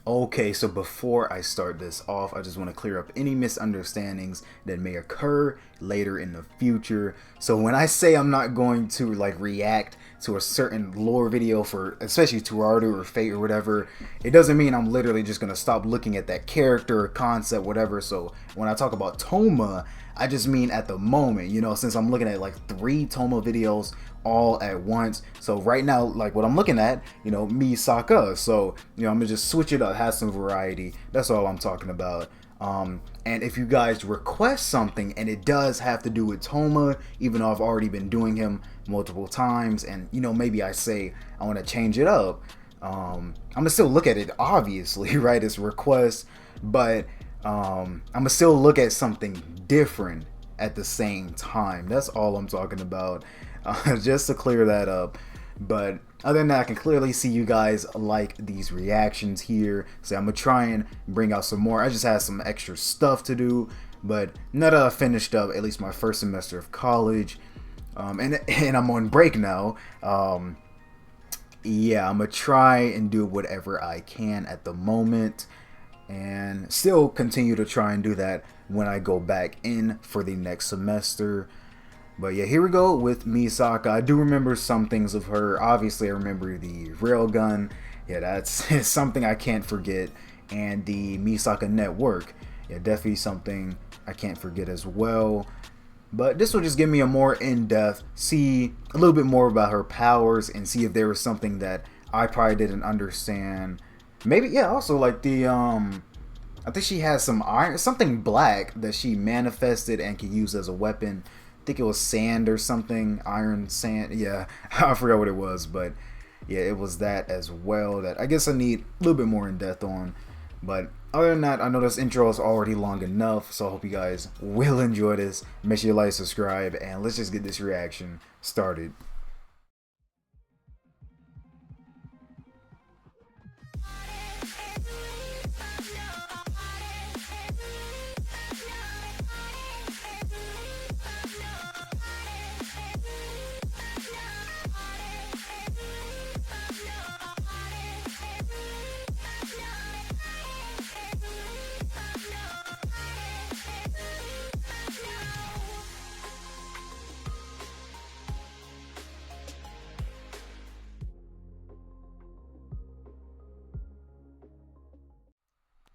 Okay, so before I start this off, I just want to clear up any misunderstandings that may occur later in the future. So when I say I'm not going to like react to a certain lore video for especially Toaru or Fate or whatever, it doesn't mean I'm literally just going to stop looking at that character or concept, whatever. So when I talk about Toma, I just mean at the moment, since I'm looking at like three Toma videos all at once. So right now, like what I'm looking at, Misaka. So, I'm gonna just switch it up, have some variety. That's all I'm talking about. And if you guys request something and it does have to do with Toma, even though I've already been doing him multiple times, and maybe I say I want to change it up, I'm gonna still look at it, obviously, right? It's request, but I'm gonna still look at something different at the same time. That's all I'm talking about. Just to clear that up. But other than that, I can clearly see you guys like these reactions here. So I'm gonna try and bring out some more. I just had some extra stuff to do, but now that I finished up at least my first semester of college, and I'm on break now. Yeah, I'm gonna try and do whatever I can at the moment, and still continue to try and do that when I go back in for the next semester. But yeah, here we go with Misaka. I do remember some things of her. Obviously, I remember the railgun. Yeah, that's something I can't forget. And the Misaka network. Yeah, definitely something I can't forget as well. But this will just give me a more in-depth, see a little bit more about her powers, and see if there was something that I probably didn't understand. Maybe, yeah, also like I think she has some iron, something black that she manifested and can use as a weapon. I think it was sand or something, iron sand. Yeah, I forgot what it was, but yeah, it was that as well. That I guess I need a little bit more in depth on. But other than that, I know this intro is already long enough, so I hope you guys will enjoy this. Make sure you like, subscribe, and let's just get this reaction started.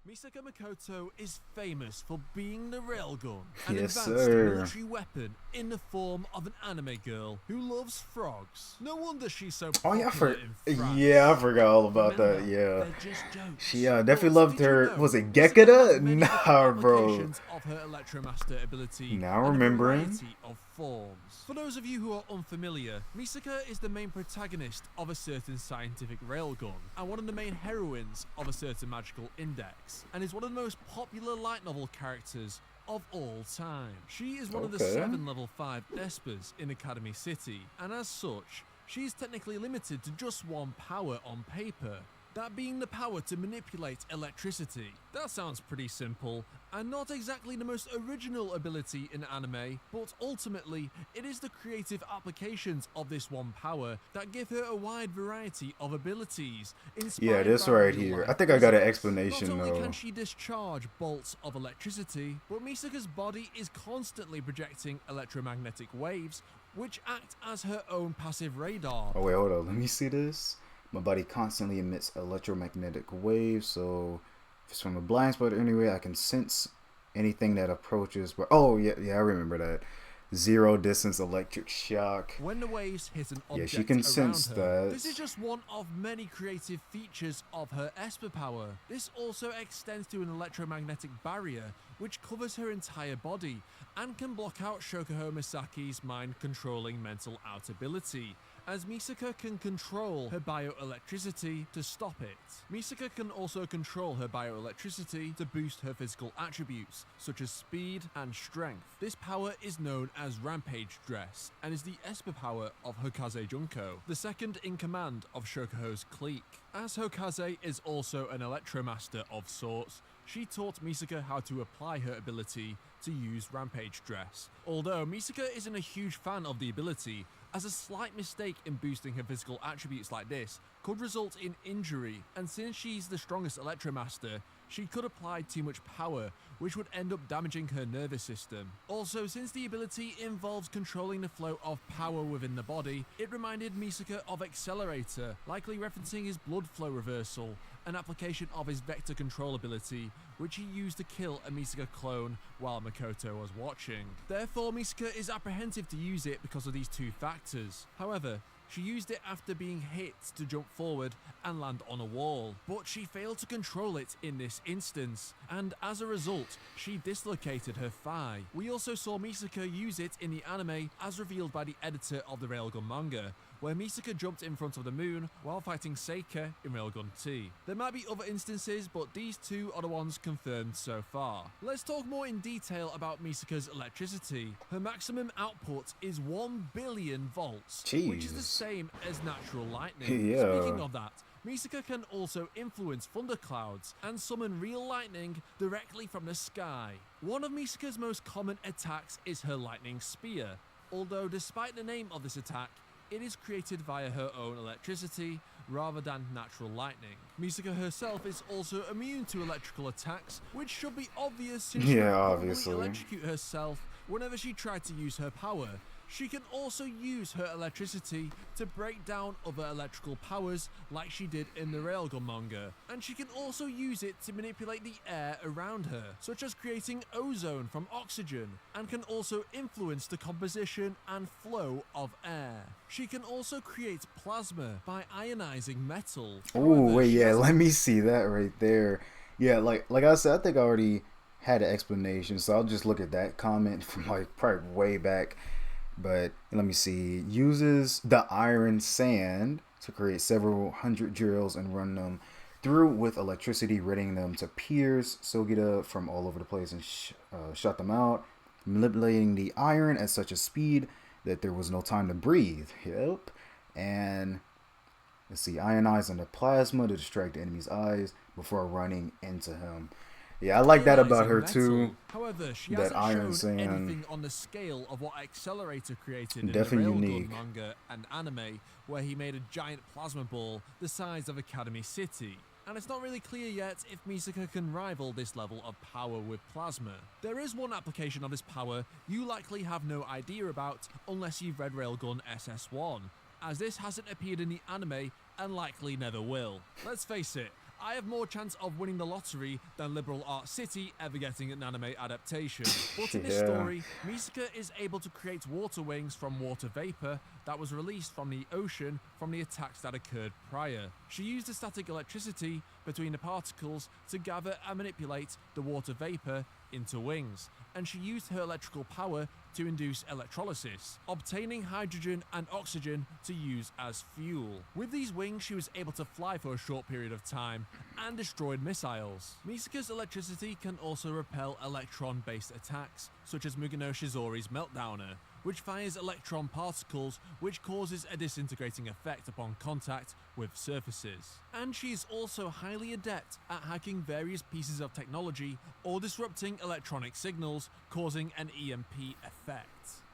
Misaka Mikoto is famous for being the railgun, an Yes, advanced sir. military weapon in the form of an anime girl who loves frogs. No wonder she's so Oh yeah, popular in France. yeah, I forgot all about Remember, that. Yeah, they're just jokes. she definitely But loved did you her. know Was it Misaka has Gekida? many different Nah, bro. applications of her Electromaster ability Now and a remembering. variety of forms? For those of you who are unfamiliar, Misaka is the main protagonist of a certain scientific railgun and one of the main heroines of a certain magical index, and is one of the most popular light novel characters of all time. She is one of the Okay. 7 level 5 espers in Academy City, and as such, she is technically limited to just one power on paper, that being the power to manipulate electricity. That sounds pretty simple, and not exactly the most original ability in anime, but ultimately, it is the creative applications of this one power that give her a wide variety of abilities, Yeah, inspired this by right here. I real-life think I got an results. explanation Not only though. can she discharge bolts of electricity, but Misaka's body is constantly projecting electromagnetic waves, which act as her own passive radar. Oh wait, hold on. Let me see this. My body constantly emits electromagnetic waves, so if it's from a blind spot anyway, I can sense anything that approaches. But oh yeah, yeah, I remember that. Zero distance electric shock. When the waves hit an Yeah, she object can around sense her, that. this is just one of many creative features of her Esper power. This also extends to an electromagnetic barrier which covers her entire body and can block out Shokugou Misaki's mind-controlling mental out ability, as Misaka can control her bioelectricity to stop it. Misaka can also control her bioelectricity to boost her physical attributes, such as speed and strength. This power is known as Rampage Dress, and is the Esper power of Hokaze Junko, the second in command of Shokugou's clique. As Hokaze is also an Electromaster of sorts, she taught Misaka how to apply her ability to use Rampage Dress. Although Misaka isn't a huge fan of the ability, as a slight mistake in boosting her physical attributes like this could result in injury, and since she's the strongest Electromaster, she could apply too much power, which would end up damaging her nervous system. Also, since the ability involves controlling the flow of power within the body, it reminded Misaka of Accelerator, likely referencing his blood flow reversal, an application of his vector control ability, which he used to kill a Misaka clone while Mikoto was watching. Therefore, Misaka is apprehensive to use it because of these two factors. However, she used it after being hit to jump forward and land on a wall, but she failed to control it in this instance, and as a result, she dislocated her thigh. We also saw Misaka use it in the anime as revealed by the editor of the Railgun manga, where Misaka jumped in front of the moon while fighting Seika in Railgun T. There might be other instances, but these two are the ones confirmed so far. Let's talk more in detail about Misaka's electricity. Her maximum output is 1 billion volts, which is the same as natural lightning. Yeah. Speaking of that, Misaka can also influence thunderclouds and summon real lightning directly from the sky. One of Misaka's most common attacks is her lightning spear, although despite the name of this attack, it is created via her own electricity rather than natural lightning. Misaka herself is also immune to electrical attacks, which should be obvious since she would probably electrocute herself whenever she tried to use her power. She can also use her electricity to break down other electrical powers like she did in the Railgun manga, and she can also use it to manipulate the air around her, such as creating ozone from oxygen, and can also influence the composition and flow of air. She can also create plasma by ionizing metal. Oh wait, yeah, let me see that right there. Yeah, like I said, I think I already had an explanation, so I'll just look at that comment from like probably way back. But let me see. Uses the iron sand to create several hundred drills and run them through with electricity, readying them to pierce Sogita from all over the place and shut them out, manipulating the iron at such a speed that there was no time to breathe. Yep. And let's see, ionizing the plasma to distract the enemy's eyes before running into him. Yeah, I like that about her too. However, she that hasn't iron shown sand, anything on the scale of what Accelerator created in the definitely Railgun unique manga and anime, where he made a giant plasma ball the size of Academy City. And it's not really clear yet if Misaka can rival this level of power with plasma. There is one application of this power you likely have no idea about unless you've read Railgun SS1, as this hasn't appeared in the anime and likely never will. Let's face it, I have more chance of winning the lottery than Liberal Arts City ever getting an anime adaptation. But in this story, Misaka is able to create water wings from water vapor that was released from the ocean from the attacks that occurred prior. She used the static electricity between the particles to gather and manipulate the water vapor into wings, and she used her electrical power to induce electrolysis, obtaining hydrogen and oxygen to use as fuel. With these wings, she was able to fly for a short period of time and destroyed missiles. Misaka's electricity can also repel electron-based attacks, such as Mugano Shizori's Meltdowner, which fires electron particles, which causes a disintegrating effect upon contact with surfaces. And she is also highly adept at hacking various pieces of technology or disrupting electronic signals, causing an EMP effect.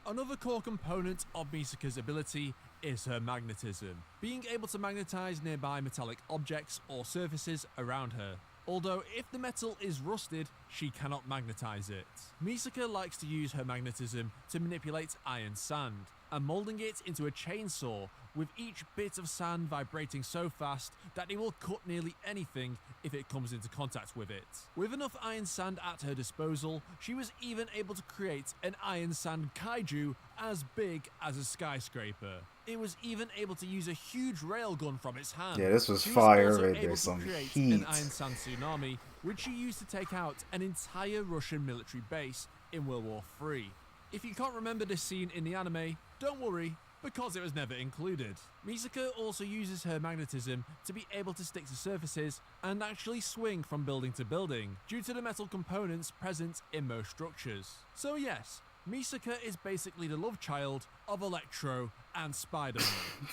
Another core component of Misaka's ability is her magnetism, being able to magnetize nearby metallic objects or surfaces around her. Although if the metal is rusted, she cannot magnetize it. Misaka likes to use her magnetism to manipulate iron sand, and molding it into a chainsaw, with each bit of sand vibrating so fast that it will cut nearly anything if it comes into contact with it. With enough iron sand at her disposal, she was even able to create an iron sand kaiju as big as a skyscraper. It was even able to use a huge railgun from its hand. Yeah, this was She fire also right able there, to some create heat. an iron sand tsunami, which she used to take out an entire Russian military base in World War III. If you can't remember this scene in the anime, don't worry, because it was never included. Misaka also uses her magnetism to be able to stick to surfaces and actually swing from building to building, due to the metal components present in most structures. So yes, Misaka is basically the love child of Electro and Spider-Man.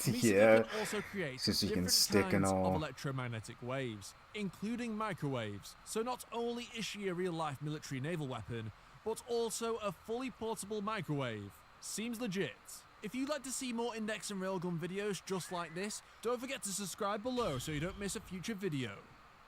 Yeah, Misaka can also create since you can different stick and kinds of all. electromagnetic waves, including microwaves. So not only is she a real-life military naval weapon, but also a fully portable microwave. Seems legit. If you'd like to see more Index and Railgun videos just like this, don't forget to subscribe below so you don't miss a future video.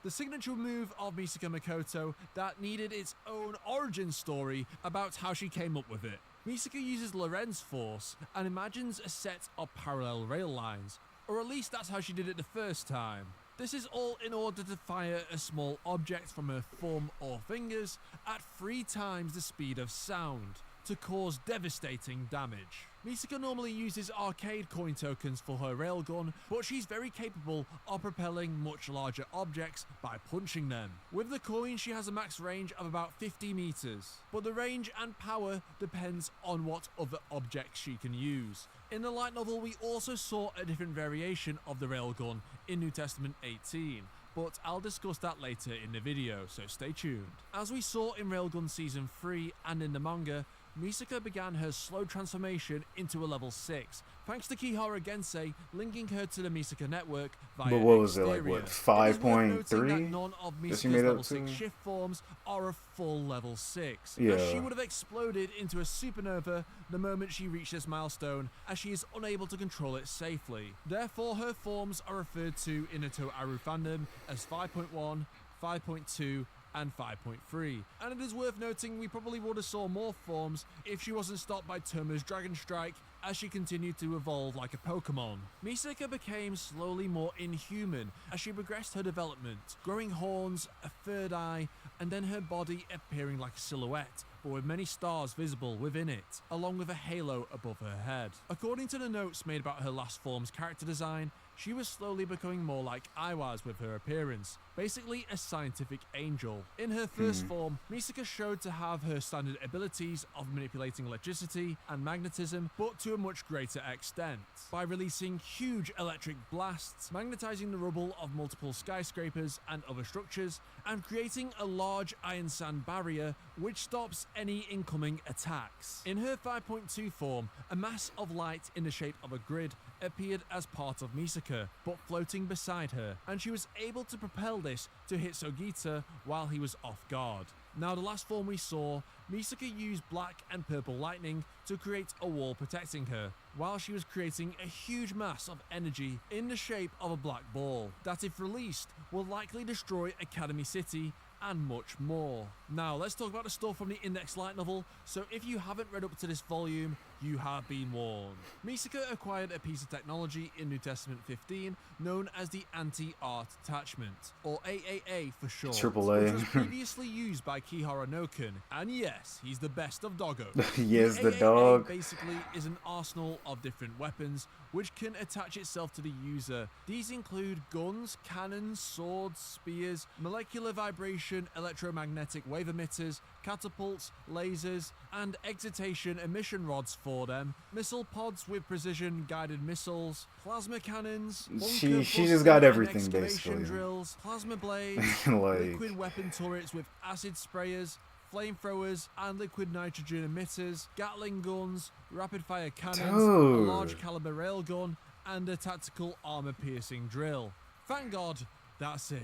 The signature move of Misaka Mikoto that needed its own origin story about how she came up with it. Misaka uses Lorentz force and imagines a set of parallel rail lines, or at least that's how she did it the first time. This is all in order to fire a small object from her thumb or fingers at 3 times the speed of sound to cause devastating damage. Misaka normally uses arcade coin tokens for her railgun, but she's very capable of propelling much larger objects by punching them. With the coin, she has a max range of about 50 meters, but the range and power depends on what other objects she can use. In the light novel, we also saw a different variation of the railgun in New Testament 18, but I'll discuss that later in the video, so stay tuned. As we saw in Railgun Season 3 and in the manga, Misaka began her slow transformation into a level 6, thanks to Kihara Gensei linking her to the Misaka network via But what was it, Exterior. like, what, It is worth noting 5.3? that none of that she Misaka's made up level 6 to? shift forms are a full level 6, Yeah. as she would have exploded into a supernova the moment she reached this milestone, as she is unable to control it safely. Therefore, her forms are referred to in the Toaru fandom as 5.1, 5.2, and 5.3. And it is worth noting we probably would have saw more forms if she wasn't stopped by Toma's Dragon Strike as she continued to evolve like a Pokemon. Misaka became slowly more inhuman as she progressed her development, growing horns, a third eye, and then her body appearing like a silhouette, but with many stars visible within it, along with a halo above her head. According to the notes made about her last form's character design, she was slowly becoming more like Iwaz with her appearance, basically a scientific angel. In her first form, Misaka showed to have her standard abilities of manipulating electricity and magnetism, but to a much greater extent, by releasing huge electric blasts, magnetizing the rubble of multiple skyscrapers and other structures, and creating a large iron sand barrier which stops any incoming attacks. In her 5.2 form, a mass of light in the shape of a grid appeared as part of Misaka, but floating beside her, and she was able to propel this to hit Sogita while he was off guard. Now, the last form we saw, Misaka used black and purple lightning to create a wall protecting her, while she was creating a huge mass of energy in the shape of a black ball, that if released, will likely destroy Academy City and much more. Now, let's talk about the stuff from the Index light novel, so if you haven't read up to this volume, you have been warned. Misaka acquired a piece of technology in New Testament 15 known as the Anti-Art Attachment, or AAA for short, AAA. which was previously used by Kihara Noken, and yes, he's the best of doggos. Yes, the AAA dog. basically is an arsenal of different weapons which can attach itself to the user. These include guns, cannons, swords, spears, molecular vibration, electromagnetic wave emitters, catapults, lasers, and excitation emission rods for them, missile pods with precision guided missiles, plasma cannons, She bunker just got busting and everything, excavation basically. drills, plasma blades, Like, liquid weapon turrets with acid sprayers, flamethrowers and liquid nitrogen emitters, Gatling guns, rapid-fire cannons, a Dude. large caliber railgun, and a tactical armor-piercing drill. Thank God, that's it.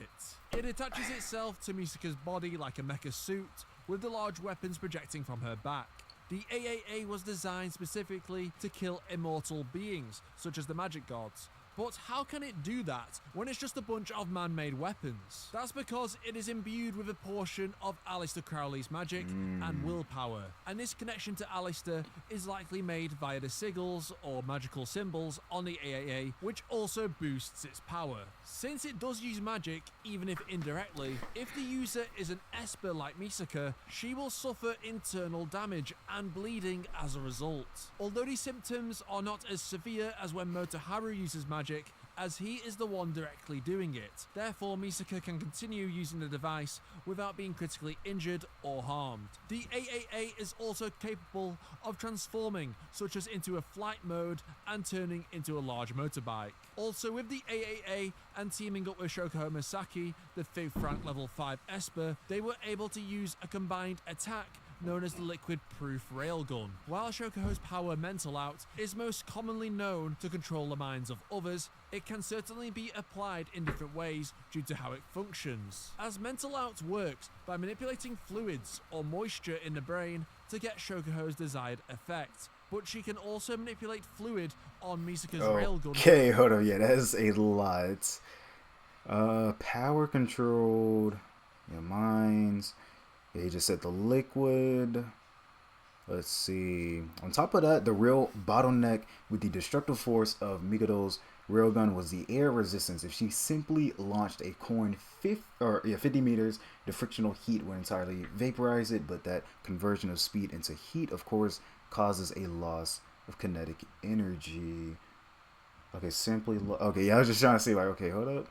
It attaches itself to Misaka's body like a mecha suit, with the large weapons projecting from her back. The AAA was designed specifically to kill immortal beings, such as the magic gods. But how can it do that when it's just a bunch of man-made weapons? That's because it is imbued with a portion of Aleister Crowley's magic and willpower, and this connection to Aleister is likely made via the sigils or magical symbols on the AAA, which also boosts its power. Since it does use magic, even if indirectly, if the user is an Esper like Misaka, she will suffer internal damage and bleeding as a result. Although these symptoms are not as severe as when Motoharu uses magic, as he is the one directly doing it. Therefore, Misaka can continue using the device without being critically injured or harmed. The AAA is also capable of transforming, such as into a flight mode and turning into a large motorbike. Also, with the AAA and teaming up with Shoko Misaki, the 5th rank level 5 Esper, they were able to use a combined attack known as the liquid-proof railgun. While Shokuho's power Mental Out is most commonly known to control the minds of others, it can certainly be applied in different ways due to how it functions. As Mental Out works by manipulating fluids or moisture in the brain to get Shokuho's desired effect, but she can also manipulate fluid on Misaka's railgun. Okay, hold on, yeah, that is a lot. Power controlled, your minds. Yeah, he just said the liquid. Let's see. On top of that, the real bottleneck with the destructive force of Mikoto's railgun was the air resistance. If she simply launched a coin 50 meters, the frictional heat would entirely vaporize it, but that conversion of speed into heat, of course, causes a loss of kinetic energy. Okay, okay, yeah, I was just trying to see, like, okay, hold up.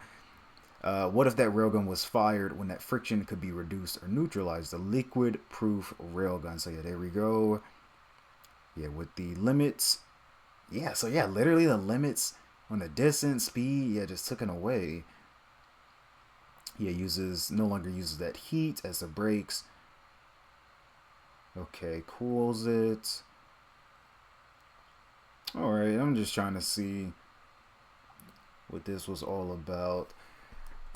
What if that railgun was fired when that friction could be reduced or neutralized? The liquid-proof railgun. So yeah, there we go. Yeah, with the limits. Yeah, so yeah, literally the limits on the distance, speed, yeah, just taken away. Yeah, no longer uses that heat as the brakes. Okay, cools it. Alright, I'm just trying to see what this was all about.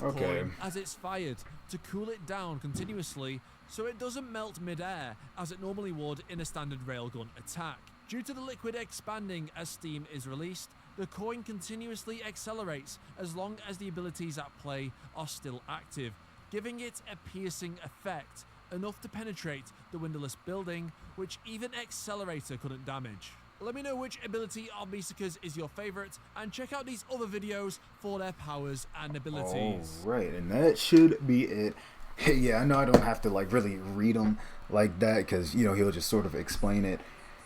Okay. As it's fired to cool it down continuously so it doesn't melt mid-air as it normally would in a standard railgun attack. Due to the liquid expanding as steam is released, the coin continuously accelerates as long as the abilities at play are still active, giving it a piercing effect, enough to penetrate the windowless building, which even Accelerator couldn't damage. Let me know which ability of Misaka's is your favorite, and check out these other videos for their powers and abilities. Alright, and that should be it. Yeah, I know I don't have to like really read them like that because, you know, he'll just sort of explain it.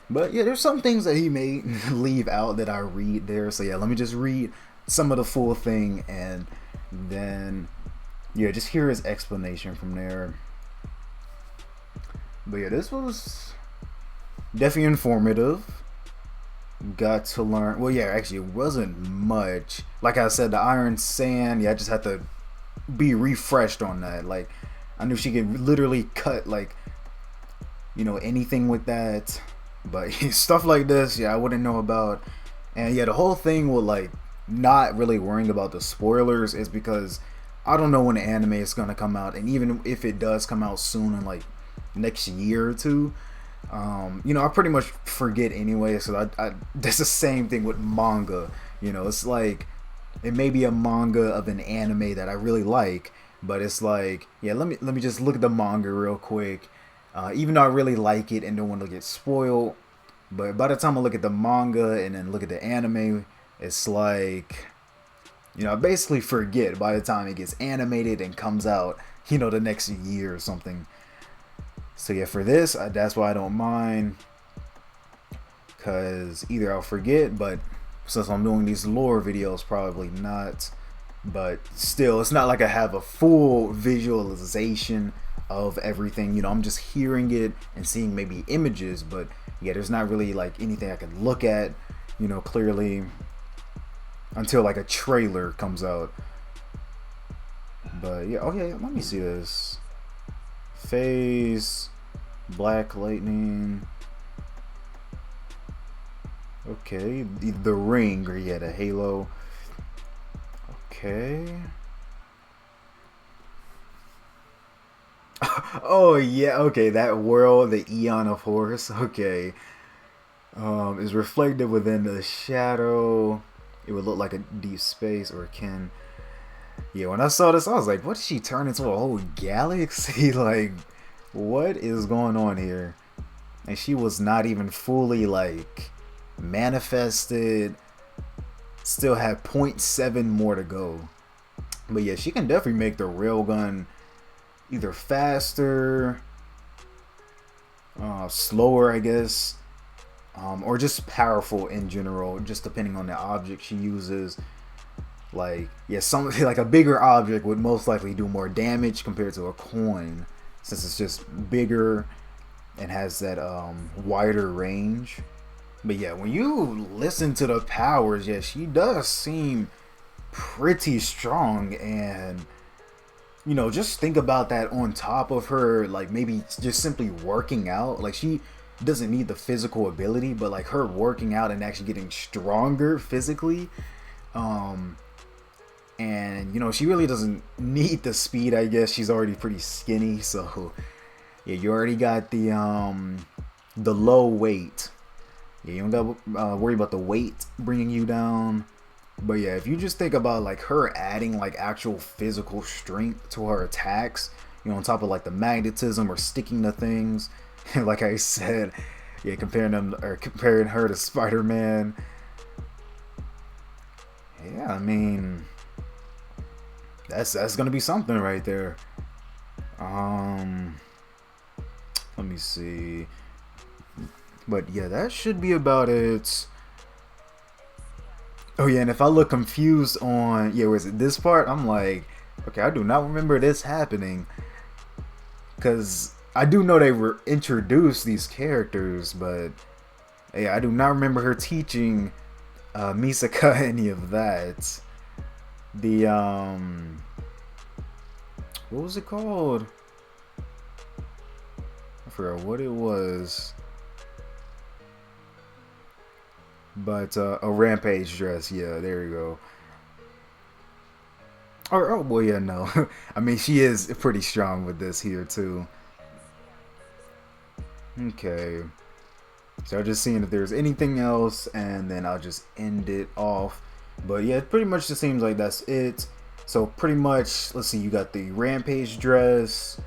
But yeah, there's some things that he may leave out that I read there. So yeah, let me just read some of the full thing and then, yeah, just hear his explanation from there. But yeah, this was definitely informative. Got to learn. Well, yeah, actually, it wasn't much. Like I said, the iron sand. Yeah, I just had to be refreshed on that. Like, I knew she could literally cut, like, you know, anything with that. But stuff like this, yeah, I wouldn't know about. And yeah, the whole thing with like not really worrying about the spoilers is because I don't know when the anime is gonna come out, and even if it does come out soon, in like next year or two. You know, I pretty much forget anyway, so that's the same thing with manga. You know, it's like it may be a manga of an anime that I really like, but it's like, yeah, let me just look at the manga real quick. Even though I really like it and don't want to get spoiled, but by the time I look at the manga and then look at the anime, it's like, you know, I basically forget by the time it gets animated and comes out, you know, the next year or something. So yeah, for this, that's why I don't mind, because either I'll forget, but since I'm doing these lore videos, probably not. But still, it's not like I have a full visualization of everything. You know, I'm just hearing it and seeing maybe images, but yeah, there's not really like anything I can look at, you know, clearly until like a trailer comes out. But yeah, okay, let me see this. Phase, black lightning. Okay, the ring, or yeah, the halo. Okay. Oh yeah, okay, that world, the aeon of horus. Okay, is reflected within the shadow. It would look like a deep space or can. Yeah, when I saw this, I was like, what did she turn into a whole galaxy? Like, what is going on here? And she was not even fully, like, manifested. Still had 0.7 more to go. But yeah, she can definitely make the railgun either faster, slower, I guess, or just powerful in general, just depending on the object she uses. Like, yeah, something like a bigger object would most likely do more damage compared to a coin, since it's just bigger and has that wider range. But yeah, when you listen to the powers, yeah, she does seem pretty strong, and you know, just think about that on top of her, like maybe just simply working out. Like she doesn't need the physical ability, but like her working out and actually getting stronger physically. Um, and you know, she really doesn't need the speed. I guess she's already pretty skinny, so yeah, you already got the low weight. Yeah, you don't got to worry about the weight bringing you down. But yeah, if you just think about like her adding like actual physical strength to her attacks, you know, on top of like the magnetism or sticking to things, like I said, yeah, comparing her to Spider-Man. Yeah, I mean, that's gonna be something right there. Um, let me see. But yeah, that should be about it. Oh yeah, and if I look confused on, yeah, was it this part? I'm like, okay, I do not remember this happening, because I do know they were introduced these characters, but yeah, I do not remember her teaching Misaka any of that. The what was it called? I forgot what it was. But a rampage dress, yeah, there you go. Or oh well, yeah, no. I mean, she is pretty strong with this here too. Okay, so I'm just seeing if there's anything else, and then I'll just end it off. But yeah, it pretty much just seems like that's it. So pretty much, let's see, you got the rampage dress,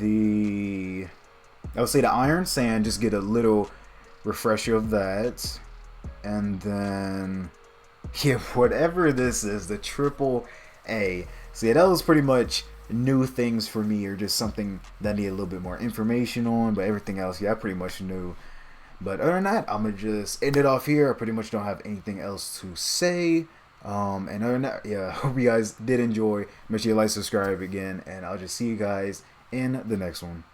the I would say the iron sand, just get a little refresher of that, and then yeah, whatever this is, the triple A. So yeah, that was pretty much new things for me, or just something that I need a little bit more information on. But everything else, yeah, I pretty much knew. But other than that, I'm gonna just end it off here. I pretty much don't have anything else to say. And other than that, yeah, hope you guys did enjoy. Make sure you like, subscribe again, and I'll just see you guys in the next one.